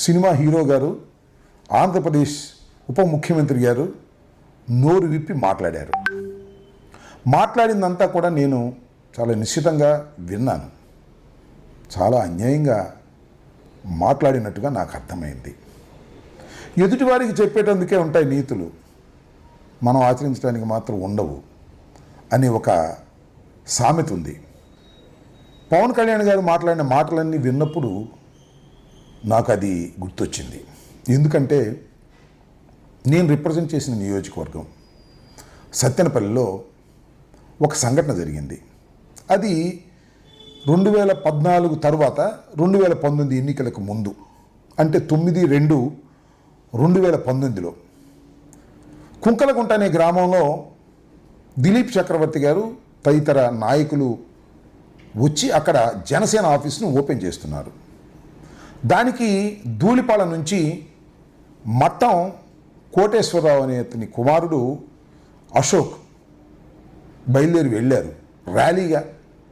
Cinema hero గారు, ఆంధ్రప్రదేశ్ ఉప ముఖ్యమంత్రి గారు నోరు విప్పి మాట్లాడారు. మాట్లాడిందంతా కూడా నేను చాలా నిశ్చితంగా విన్నాను. చాలా అన్యాయంగా మాట్లాడినట్టుగా నాకు అర్థమైంది. ఎదుటివారికి చెప్పేటందుకే ఉంటాయి నీతులు, మనం ఆచరించడానికి మాత్రం ఉండవు అనే ఒక సామెత ఉంది. పవన్ కళ్యాణ్ గారు మాట్లాడిన మాటలన్నీ విన్నప్పుడు నాకు అది గుర్తొచ్చింది. ఎందుకంటే నేను రిప్రజెంట్ చేసిన నియోజకవర్గం సత్తెనపల్లిలో ఒక సంఘటన జరిగింది. అది 2014 తర్వాత 2019 ఎన్నికలకు ముందు, అంటే 9/2/2019లో కుంకలగుంట అనే గ్రామంలో దిలీప్ చక్రవర్తి గారు తదితర నాయకులు వచ్చి అక్కడ జనసేన ఆఫీస్ను ఓపెన్ చేస్తున్నారు. దానికి ధూళిపాల నుంచి మట్టం కోటేశ్వరరావు అనే అతని కుమారుడు అశోక్ బయలుదేరి వెళ్ళారు ర్యాలీగా.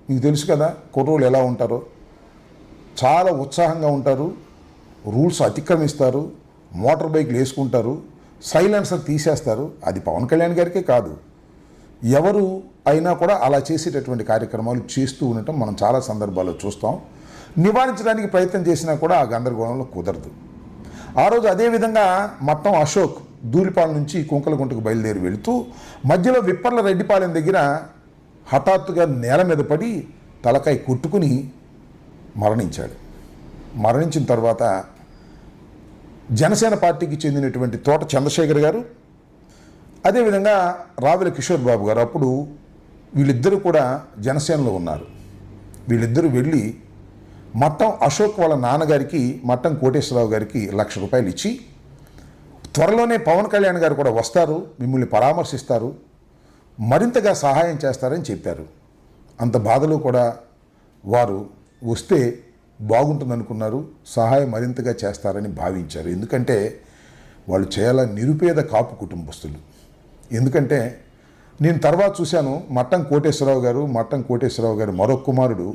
మీకు తెలుసు కదా కుర్రోళ్ళు ఎలా ఉంటారో, చాలా ఉత్సాహంగా ఉంటారు, రూల్స్ అతిక్రమిస్తారు, మోటార్ బైక్లు వేసుకుంటారు, సైలెన్సర్ తీసేస్తారు. అది పవన్ కళ్యాణ్ గారికే కాదు, ఎవరు అయినా కూడా అలా చేసేటటువంటి కార్యక్రమాలు చేస్తూ ఉండటం మనం చాలా సందర్భాల్లో చూస్తాం. నివారించడానికి ప్రయత్నం చేసినా కూడా ఆ గందరగోళంలో కుదరదు. ఆ రోజు అదేవిధంగా మట్టం అశోక్ ధూళిపాలెం నుంచి కుంకలగుంటకు బయలుదేరి వెళుతూ మధ్యలో విప్పర్ల రెడ్డిపాలెం దగ్గర హఠాత్తుగా నేల మీద పడి తలకాయ కొట్టుకుని మరణించాడు. మరణించిన తర్వాత జనసేన పార్టీకి చెందినటువంటి తోట చంద్రశేఖర్ గారు, అదేవిధంగా రావెల కిషోర్ బాబు గారు, అప్పుడు వీళ్ళిద్దరూ కూడా జనసేనలో ఉన్నారు. వీళ్ళిద్దరూ వెళ్ళి మట్టం అశోక్ వాళ్ళ నాన్నగారికి, మట్టం కోటేశ్వరరావు గారికి ₹1,00,000 ఇచ్చి, త్వరలోనే పవన్ కళ్యాణ్ గారు కూడా వస్తారు, మిమ్మల్ని పరామర్శిస్తారు, మరింతగా సహాయం చేస్తారని చెప్పారు. అంత బాధలో కూడా వారు వస్తే బాగుంటుందనుకున్నారు, సహాయం మరింతగా చేస్తారని భావించారు. ఎందుకంటే వాళ్ళు చాలా నిరుపేద కాపు కుటుంబస్తులు. ఎందుకంటే నేను తర్వాత చూశాను, మట్టం కోటేశ్వరరావు గారు మరొక కుమారుడు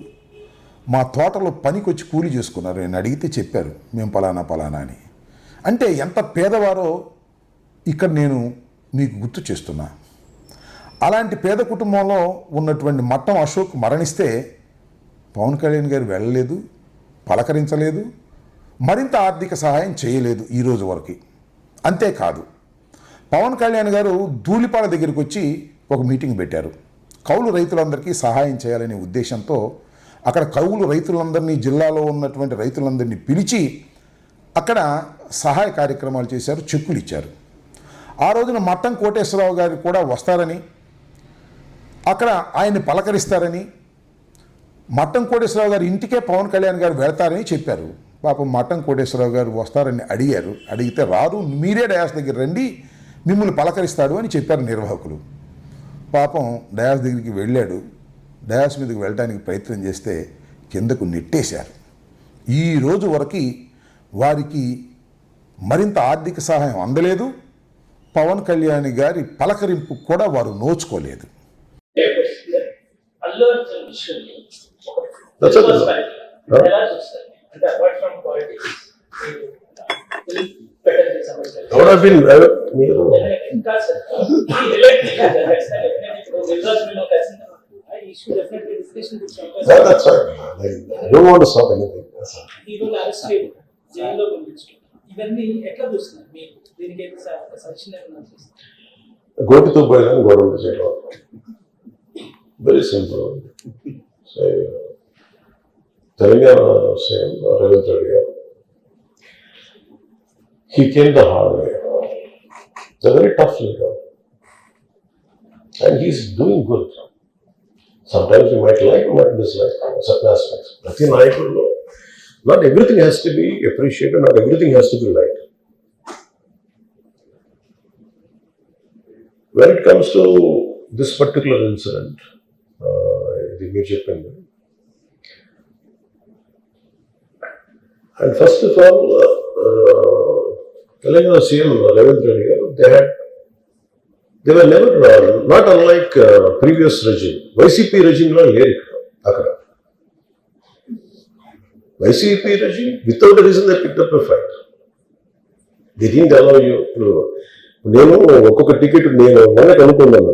మా తోటలో పనికొచ్చి కూలి చేసుకున్నారు. నేను అడిగితే చెప్పారు, మేము పలానా అని. అంటే ఎంత పేదవారో ఇక్కడ నేను మీకు గుర్తు చేస్తున్నా. అలాంటి పేద కుటుంబంలో ఉన్నటువంటి మట్టం అశోక్ మరణిస్తే పవన్ కళ్యాణ్ గారు వెళ్ళలేదు, పలకరించలేదు, మరింత ఆర్థిక సహాయం చేయలేదు ఈ రోజు వరకు. అంతేకాదు, పవన్ కళ్యాణ్ గారు ధూళిపాల దగ్గరికి వచ్చి ఒక మీటింగ్ పెట్టారు. కౌలు రైతులందరికీ సహాయం చేయాలనే ఉద్దేశంతో అక్కడ కౌలు రైతులందరినీ, జిల్లాలో ఉన్నటువంటి రైతులందరినీ పిలిచి అక్కడ సహాయ కార్యక్రమాలు చేశారు, చెక్కులు ఇచ్చారు. ఆ రోజున మట్టం కోటేశ్వరరావు గారు కూడా వస్తారని, అక్కడ ఆయన్ని పలకరిస్తారని, మట్టం కోటేశ్వరరావు గారి ఇంటికే పవన్ కళ్యాణ్ గారు వెళ్తారని చెప్పారు. పాపం మట్టం కోటేశ్వరరావు గారు వస్తారని అడిగారు. అడిగితే రారు, మీరే డయాస్ దగ్గర రండి, మిమ్మల్ని పలకరిస్తాడు అని చెప్పారు నిర్వాహకులు. పాపం డయాస్ దగ్గరికి వెళ్ళాడు. డయాస్ మీదకి వెళ్ళడానికి ప్రయత్నం చేస్తే కిందకు నెట్టేశారు. ఈ రోజు వరకు వారికి మరింత ఆర్థిక సహాయం అందలేదు, పవన్ కళ్యాణ్ గారి పలకరింపు కూడా వారు నోచుకోలేదు. గోటితో పోయిన గోడలు చేయడం very simple. Telangana CM Revanth Reddy గారు, he came the hard way. It's a very tough leader and he's doing good. Sometimes you might like, you might dislike certain aspects. Prati Nayakulu, not everything has to be appreciated, not everything has to be liked. When it comes to this particular incident, the major pendant, and first of all, Telangana CM Ravindra Reddy garu, they were never, not unlike previous regime. YCP regime lo leru akkada. YCP regime, without a reason they picked up a fight. The didn't allow you. ఇప్పుడు నేను ఒక్కొక్క ticket నేను మొన్న కనుక్కున్నాను,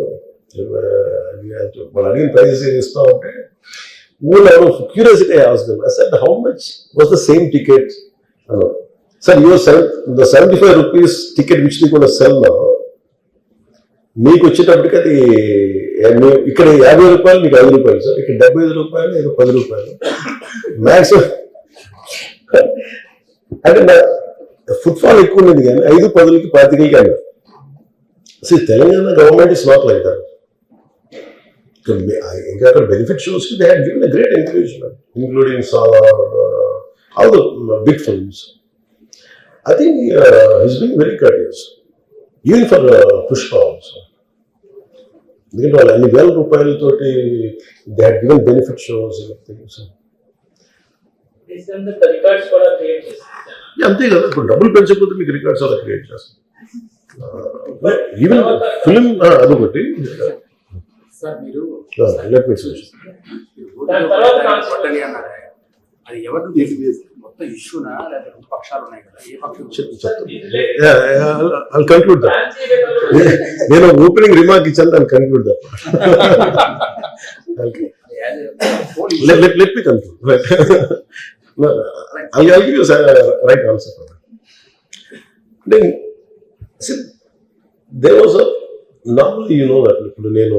వాళ్ళు అడిగిన prices ఇస్తా ఉంటే ఊళ్ళో curiosity ask I said how much was the same ticket అన్నారు. Sir the 75 rupees ticket which the కూడా సెల్ మీకు వచ్చేటప్పటికి అది ఇక్కడ 50 రూపాయలు, మీకు 5 రూపాయలు సార్, ఇక్కడ 75 రూపాయలు, ఇక్కడ 10 రూపాయలు మ్యాక్సిమం. అంటే నా ఫుట్ఫాల్ ఎక్కువ ఉండేది కానీ 5, 10కి 25కి అన్నారు. అసలు Telangana government is not like that. ఇంకా అక్కడ benefit shows they had given a great encouragement including Salaar, all the big films. I think he's being very courteous, even for Pushpa also. ఎందుకంటే వాళ్ళు అన్ని వేల రూపాయలతోటి they had given benefit shows అంతే కదా. ఇప్పుడు డబ్బులు పెంచకపోతే మీకు రికార్డ్స్ అలా క్రియేట్ చేస్తారు. ఈవెన్ ఫిలిం అదొకటి. అది ఎవరు మొత్తం ఇష్యూనా లేదా రెండు పక్షాలు ఉన్నాయి కదా, ఏ పక్షం? కన్క్లూడ్ నేను ఓపెనింగ్ రిమార్క్ ఇచ్చాను, దాన్ని conclude let me conclude. I'll give you a right answer for that. Then, see, there was a normally, you know that ఇప్పుడు నేను